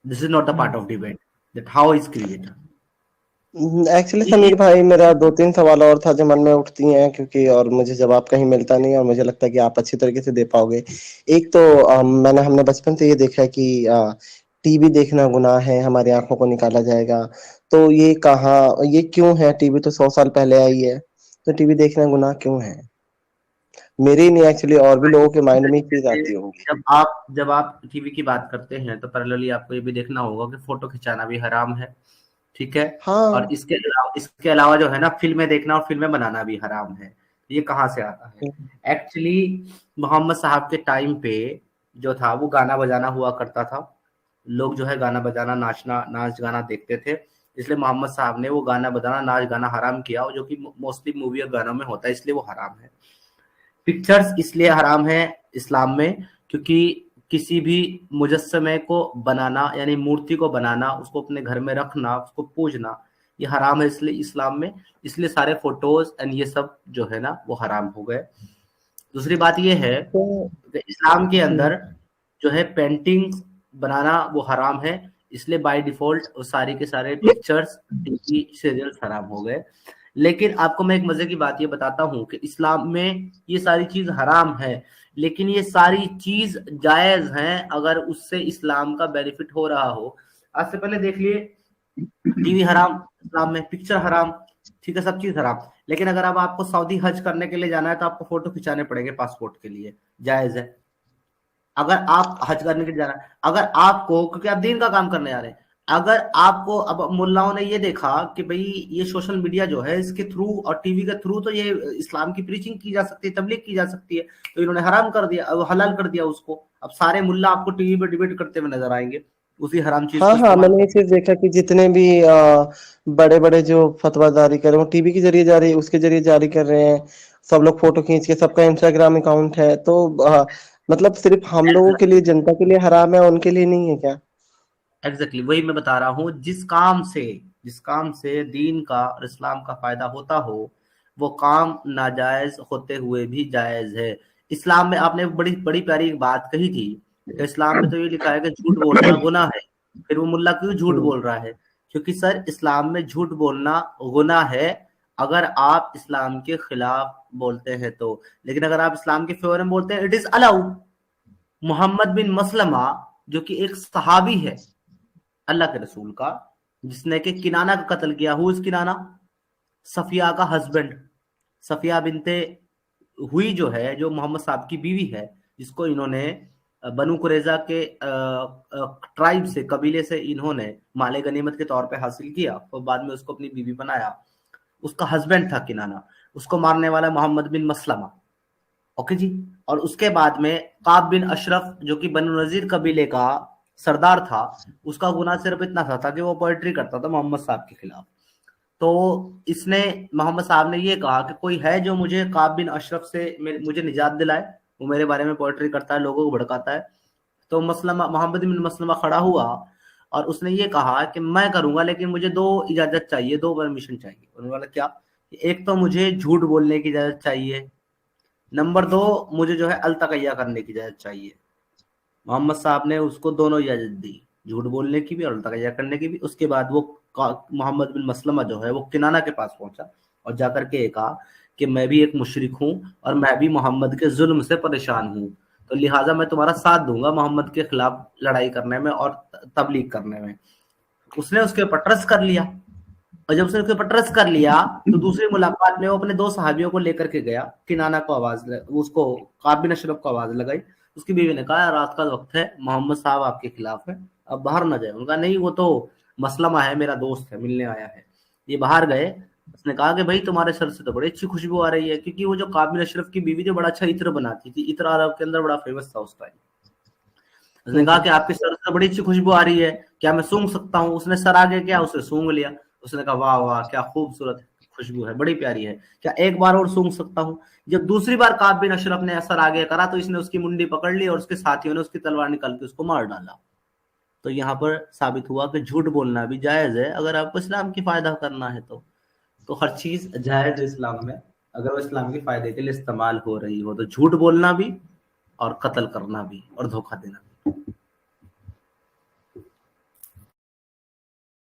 This is not the part of debate that how is creator. Actually Sameer بھائی میرا 2-3 سوال اور تھا جو من میں اٹھتی ہیں کیونکہ اور مجھے جواب کہیں ملتا نہیں اور مجھے لگتا ہے کہ آپ اچھی طریقے سے دے پاؤ گے. ایک تو ہم نے بچپن سے یہ دیکھا ہے کہ ٹی وی دیکھنا گناہ ہے, ہماری آنکھوں کو نکالا جائے گا. تو یہ کہاں, یہ کیوں ہے؟ ٹی وی تو 100 سال پہلے آئی ہے, تو ٹی وی دیکھنا گناہ کیوں ہے؟ میرے ہی نہیں ایکچولی اور بھی لوگوں کے مائنڈ میں چیز آتی ہوگی. جب آپ ٹی وی کی بات کرتے ہیں تو پیرللی آپ کو یہ بھی دیکھنا ہوگا کہ فوٹو کھنچانا بھی حرام ہے, ٹھیک ہے, ہاں اور اس کے علاوہ جو ہے نا فلمیں دیکھنا اور فلمیں بنانا بھی حرام ہے. یہ کہاں سے آتا ہے؟ ایکچولی محمد صاحب کے ٹائم پہ جو تھا وہ گانا بجانا ہوا کرتا تھا, لوگ جو ہے گانا بجانا ناچ گانا دیکھتے تھے, اس لیے محمد صاحب نے وہ گانا بجانا ناچ گانا حرام کیا, جو کہ موسٹلی مووی اور گانوں میں ہوتا ہے, اس لیے وہ حرام ہے. پکچرز اس لیے حرام ہے اسلام میں کیونکہ کسی بھی مجسمے کو بنانا یعنی مورتی کو بنانا, اس کو اپنے گھر میں رکھنا, اس کو پوجنا, یہ حرام ہے اس لیے اسلام میں, اس لیے سارے فوٹوز اینڈ یہ سب جو ہے نا وہ حرام ہو گئے. دوسری بات یہ ہے کہ اسلام کے اندر جو ہے پینٹنگ بنانا وہ حرام ہے, اس لیے بائی ڈیفالٹ سارے کے سارے پکچرز ٹی وی سیریلز حرام ہو گئے. لیکن آپ کو میں ایک مزے کی بات یہ بتاتا ہوں کہ اسلام میں یہ ساری چیز حرام ہے, لیکن یہ ساری چیز جائز ہیں اگر اس سے اسلام کا بینیفٹ ہو رہا ہو. آج سے پہلے دیکھ لیے ٹی وی حرام اسلام میں, پکچر حرام, ٹھیک ہے, سب چیز حرام. لیکن اگر اب آپ کو سعودی حج کرنے کے لیے جانا ہے تو آپ کو فوٹو کھنچانے پڑیں گے پاسپورٹ کے لیے, جائز ہے. اگر آپ حج کرنے کے لیے جانا ہے, اگر آپ کو, کیونکہ آپ دین کا کام کرنے جا رہے ہیں, اگر آپ کو, اب ملاؤں نے یہ دیکھا کہ بھئی یہ سوشل میڈیا جو ہے اس کے تھرو اور ٹی وی کے تھرو تو یہ اسلام کی پریچنگ کی جا سکتی ہے, تبلیغ کی جا سکتی ہے, تو انہوں نے حرام کر دیا, حلال کر دیا اس کو. اب سارے ملا آپ کو ٹی وی پہ ڈیبیٹ کرتے ہوئے نظر آئیں گے اسی حرام چیز کو ہاں میں استعمال نے یہ چیز دیکھا کہ جتنے بھی بڑے بڑے جو فتوا جاری کر رہے ہیں وہ ٹی وی کے ذریعے جاری, اس کے ذریعے جاری کر رہے ہیں. سب لوگ فوٹو کھینچ کے, سب کا انسٹاگرام اکاؤنٹ ہے, تو مطلب صرف ہم لوگوں کے لیے, جنتا کے لیے حرام ہے, ان کے لیے نہیں ہے کیا؟ ایگزیکٹلی وہی میں بتا رہا ہوں, جس کام سے دین کا اور اسلام کا فائدہ ہوتا ہو وہ کام ناجائز ہوتے ہوئے بھی جائز ہے. اسلام میں آپ نے بڑی بڑی پیاری ایک بات کہی تھی کہ اسلام میں تو یہ لکھا ہے کہ جھوٹ بولنا گناہ ہے. پھر وہ ملا کیوں جھوٹ بول رہا ہے؟ کیونکہ سر اسلام میں جھوٹ بولنا گناہ ہے اگر آپ اسلام کے خلاف بولتے ہیں تو, لیکن اگر آپ اسلام کے فیور میں بولتے ہیں اٹ از الاؤڈ. محمد بن مسلمہ جو کہ ایک صحابی ہے اللہ کے رسول کا, جس نے کہ کنانہ کا قتل کیا, ہو اس کنانہ صفیہ کا ہسبینڈ, صفیہ بنتے ہوئی جو ہے, جو محمد صاحب کی بیوی ہے, جس کو انہوں نے بنو قریظہ کے ٹرائب سے, قبیلے سے انہوں نے مال غنیمت کے طور پہ حاصل کیا اور بعد میں اس کو اپنی بیوی بنایا. اس کا ہسبینڈ تھا کنانہ, اس کو مارنے والا محمد بن مسلمہ, اوکے جی. اور اس کے بعد میں قعب بن اشرف جو کہ بنو نذیر قبیلے کا سردار تھا, اس کا گناہ صرف اتنا تھا کہ وہ پوئٹری کرتا تھا محمد صاحب کے خلاف. تو اس نے, محمد صاحب نے یہ کہا کہ کوئی ہے جو مجھے قعب بن اشرف سے مجھے نجات دلائے, وہ میرے بارے میں پوئٹری کرتا ہے, لوگوں کو بھڑکاتا ہے. تو محمد بن مسلمہ کھڑا ہوا اور اس نے یہ کہا کہ میں کروں گا لیکن مجھے 2 اجازت چاہیے, 2 پرمیشن چاہیے. انہوں نے بولا کیا؟ ایک تو مجھے جھوٹ بولنے کی اجازت چاہیے, نمبر 2 مجھے جو ہے التقیہ کرنے کی اجازت چاہیے. محمد صاحب نے اس کو دونوں اجازت دی, جھوٹ بولنے کی بھی اور التقیہ کرنے کی بھی. اس کے بعد وہ محمد بن مسلمہ جو ہے وہ کنانہ کے پاس پہنچا اور جا کر کے کہا کہ میں بھی ایک مشرک ہوں اور میں بھی محمد کے ظلم سے پریشان ہوں, تو لہٰذا میں تمہارا ساتھ دوں گا محمد کے خلاف لڑائی کرنے میں اور تبلیغ کرنے میں. اس نے اس کے اوپر ٹرسٹ کر لیا, اور جب اس نے اس کے اوپر ٹرسٹ کر لیا تو دوسری ملاقات میں وہ اپنے 2 صحابیوں کو لے کر کے گیا. کنانہ کو اس کو قعب بن اشرف کو آواز لگائی. اس کی بیوی نے کہا رات کا وقت ہے, محمد صاحب آپ کے خلاف ہے, اب باہر نہ جائے. ان کا نہیں, وہ تو مسلمہ ہے, میرا دوست ہے, ملنے آیا ہے. یہ باہر گئے. اس نے کہا کہ بھائی تمہارے سر سے تو بڑی اچھی خوشبو آ رہی ہے, کیونکہ وہ جو قعب بن اشرف کی بیوی جو بڑا اچھا عطر بناتی تھی, عطر عرب کے اندر بڑا فیمس تھا اس ٹائم. اس نے کہا کہ آپ کے سر سے بڑی اچھی خوشبو آ رہی ہے, کیا میں سونگ سکتا ہوں؟ اس نے سر آگے کیا, اسے سونگ لیا. اس نے کہا واہ واہ کیا خوبصورت خوشبو ہے, بڑی پیاری ہے, کیا ایک بار اور سونگ سکتا ہوں؟ جب دوسری بار قعب بن اشرف نے اثر آگے کرا تو اس نے اس کی منڈی پکڑ لی اور اس کے ساتھیوں نے اس کی تلوار نکال کے اس کو مار ڈالا. تو یہاں پر ثابت ہوا کہ جھوٹ بولنا بھی جائز ہے اگر آپ کو اسلام کی فائدہ کرنا ہے. تو ہر چیز جائز ہے اسلام میں اگر وہ اسلام کے فائدے کے لیے استعمال ہو رہی ہو. تو جھوٹ بولنا بھی اور قتل کرنا بھی اور دھوکہ دینا بھی.